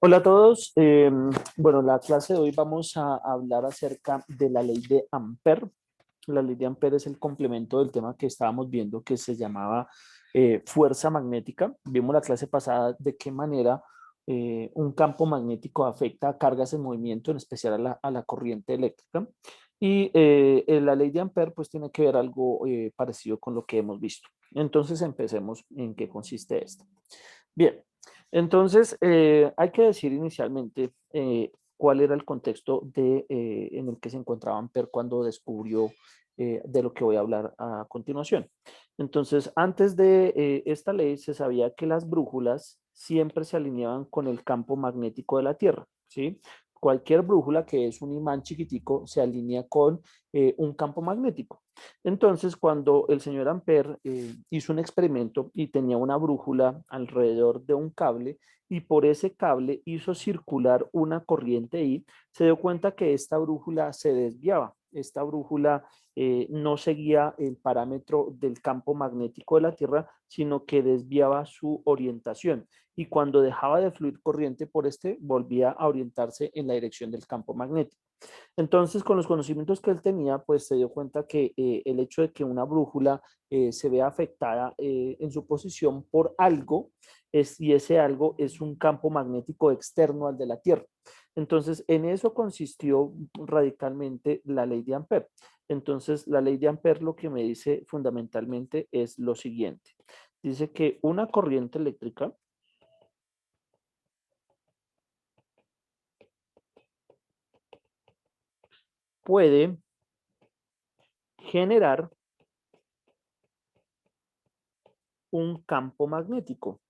Hola a todos. Bueno, la clase de hoy vamos a hablar acerca de la ley de Ampere. La ley de Ampere es el complemento del tema que estábamos viendo que se llamaba fuerza magnética. Vimos la clase pasada de qué manera un campo magnético afecta a cargas en movimiento, en especial a la corriente eléctrica. Y la ley de Ampere pues tiene que ver algo parecido con lo que hemos visto. Entonces empecemos en qué consiste esto. Bien, entonces hay que decir inicialmente cuál era el contexto en el que se encontraba Ampère cuando descubrió de lo que voy a hablar a continuación. Entonces, antes de esta ley se sabía que las brújulas siempre se alineaban con el campo magnético de la Tierra, ¿sí? Cualquier brújula que es un imán chiquitico se alinea con un campo magnético. Entonces, cuando el señor Ampère hizo un experimento y tenía una brújula alrededor de un cable y por ese cable hizo circular una corriente I, se dio cuenta que esta brújula se desviaba. Esta brújula no seguía el parámetro del campo magnético de la Tierra, sino que desviaba su orientación. Y cuando dejaba de fluir corriente por este, volvía a orientarse en la dirección del campo magnético. Entonces, con los conocimientos que él tenía, pues se dio cuenta que el hecho de que una brújula se vea afectada en su posición por algo, y ese algo es un campo magnético externo al de la Tierra. Entonces, en eso consistió radicalmente la ley de Ampère. Entonces, la ley de Ampère lo que me dice fundamentalmente es lo siguiente. Dice que una corriente eléctrica puede generar un campo magnético.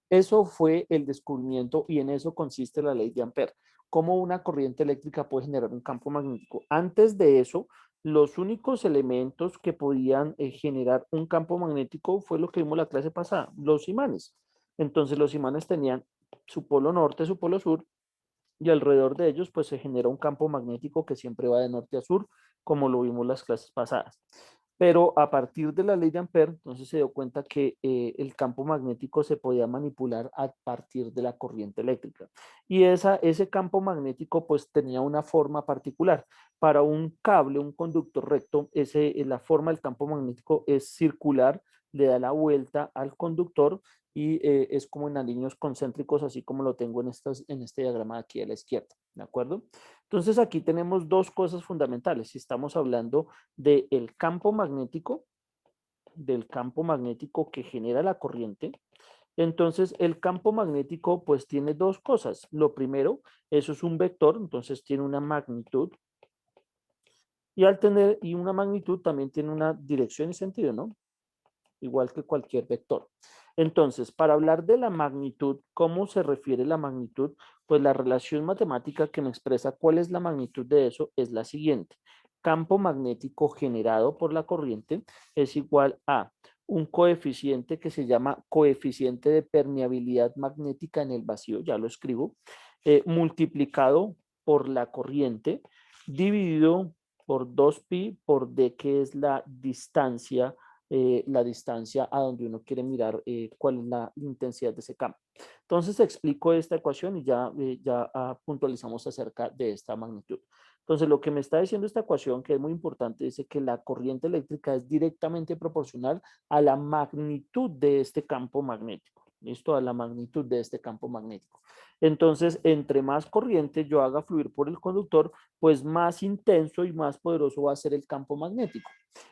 Eso fue el descubrimiento y en eso consiste la ley de Ampère. Cómo una corriente eléctrica puede generar un campo magnético. Antes de eso, los únicos elementos que podían generar un campo magnético fue lo que vimos la clase pasada, los imanes. Entonces los imanes tenían su polo norte, su polo sur, y alrededor de ellos pues se genera un campo magnético que siempre va de norte a sur, como lo vimos las clases pasadas. Pero a partir de la ley de Ampère, entonces se dio cuenta que el campo magnético se podía manipular a partir de la corriente eléctrica. Y ese campo magnético pues tenía una forma particular. Para un cable, un conductor recto, la forma del campo magnético es circular, le da la vuelta al conductor y es como en anillos concéntricos, así como lo tengo en este diagrama de aquí a la izquierda, ¿de acuerdo? Entonces aquí tenemos dos cosas fundamentales. Si estamos hablando del campo magnético que genera la corriente, entonces el campo magnético pues tiene dos cosas. Lo primero, eso es un vector, entonces tiene una magnitud y al tener y una magnitud también tiene una dirección y sentido, ¿no? Igual que cualquier vector. Entonces, para hablar de la magnitud, ¿cómo se refiere la magnitud? Pues la relación matemática que me expresa cuál es la magnitud de eso es la siguiente. Campo magnético generado por la corriente es igual a un coeficiente que se llama coeficiente de permeabilidad magnética en el vacío, ya lo escribo, multiplicado por la corriente, dividido por 2pi por d, que es la distancia a donde uno quiere mirar cuál es la intensidad de ese campo. Entonces explico esta ecuación y ya puntualizamos acerca de esta magnitud. Entonces lo que me está diciendo esta ecuación, que es muy importante, dice que la corriente eléctrica es directamente proporcional a la magnitud de este campo magnético. ¿Listo? A la magnitud de este campo magnético. Entonces, entre más corriente yo haga fluir por el conductor, pues más intenso y más poderoso va a ser el campo magnético.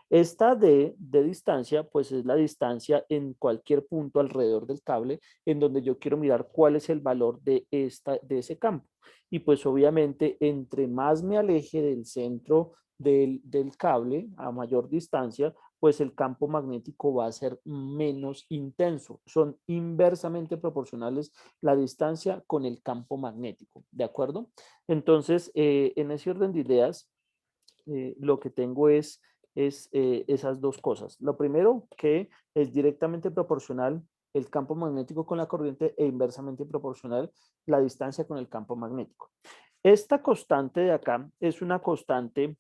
Esta de distancia, pues es la distancia en cualquier punto alrededor del cable en donde yo quiero mirar cuál es el valor de ese campo. Y pues obviamente entre más me aleje del centro del cable a mayor distancia, pues el campo magnético va a ser menos intenso. Son inversamente proporcionales la distancia con el campo magnético, ¿de acuerdo? Entonces, en ese orden de ideas, lo que tengo es esas dos cosas. Lo primero, que es directamente proporcional el campo magnético con la corriente e inversamente proporcional la distancia con el campo magnético. Esta constante de acá es una constante,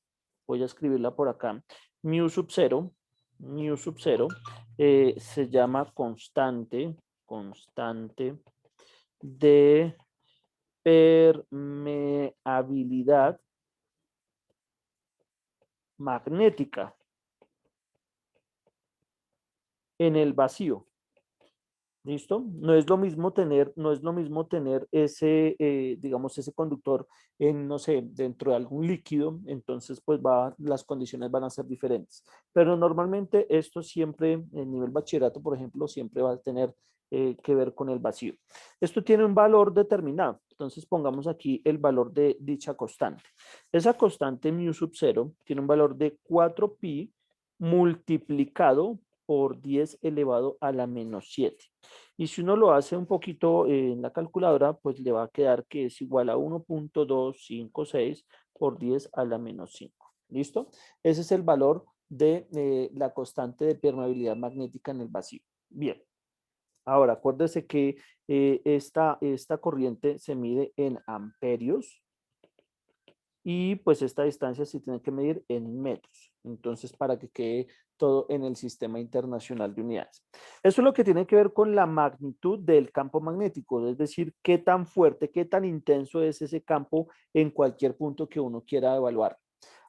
voy a escribirla por acá, mu sub 0, se llama constante de permeabilidad magnética en el vacío. ¿Listo? No es lo mismo tener ese, digamos, ese conductor en, no sé, dentro de algún líquido, entonces pues las condiciones van a ser diferentes. Pero normalmente esto siempre, en nivel bachillerato, por ejemplo, siempre va a tener que ver con el vacío. Esto tiene un valor determinado, entonces pongamos aquí el valor de dicha constante. Esa constante mu sub 0 tiene un valor de 4pi multiplicado por 10 elevado a la menos 7. Y si uno lo hace un poquito en la calculadora, pues le va a quedar que es igual a 1.256 por 10 a la menos 5. ¿Listo? Ese es el valor de la constante de permeabilidad magnética en el vacío. Bien. Ahora, acuérdese que esta corriente se mide en amperios y pues esta distancia se tiene que medir en metros. Entonces, para que quede todo en el Sistema Internacional de Unidades. Eso es lo que tiene que ver con la magnitud del campo magnético, es decir, qué tan fuerte, qué tan intenso es ese campo en cualquier punto que uno quiera evaluar.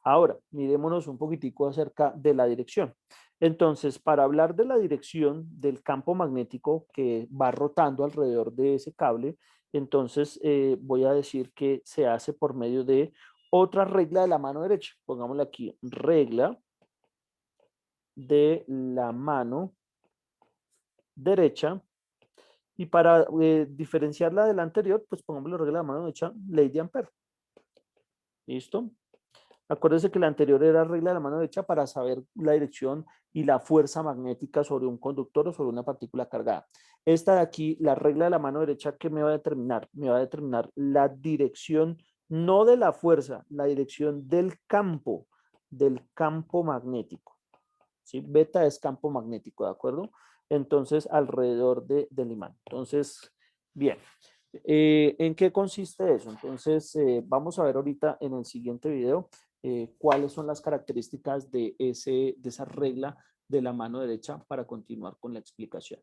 Ahora, mirémonos un poquitico acerca de la dirección. Entonces, para hablar de la dirección del campo magnético que va rotando alrededor de ese cable, entonces voy a decir que se hace por medio de otra regla de la mano derecha. Pongámosle aquí, regla de la mano derecha. Y para diferenciarla de la anterior, pues pongámosle regla de la mano derecha, ley de Ampere. ¿Listo? Acuérdense que la anterior era regla de la mano derecha para saber la dirección y la fuerza magnética sobre un conductor o sobre una partícula cargada. Esta de aquí, la regla de la mano derecha, ¿qué me va a determinar? Me va a determinar la dirección, no de la fuerza, la dirección del campo magnético. ¿Sí? Beta es campo magnético, ¿de acuerdo? Entonces, alrededor del imán. Entonces, bien. ¿En qué consiste eso? Entonces, vamos a ver ahorita en el siguiente video cuáles son las características de esa regla de la mano derecha para continuar con la explicación.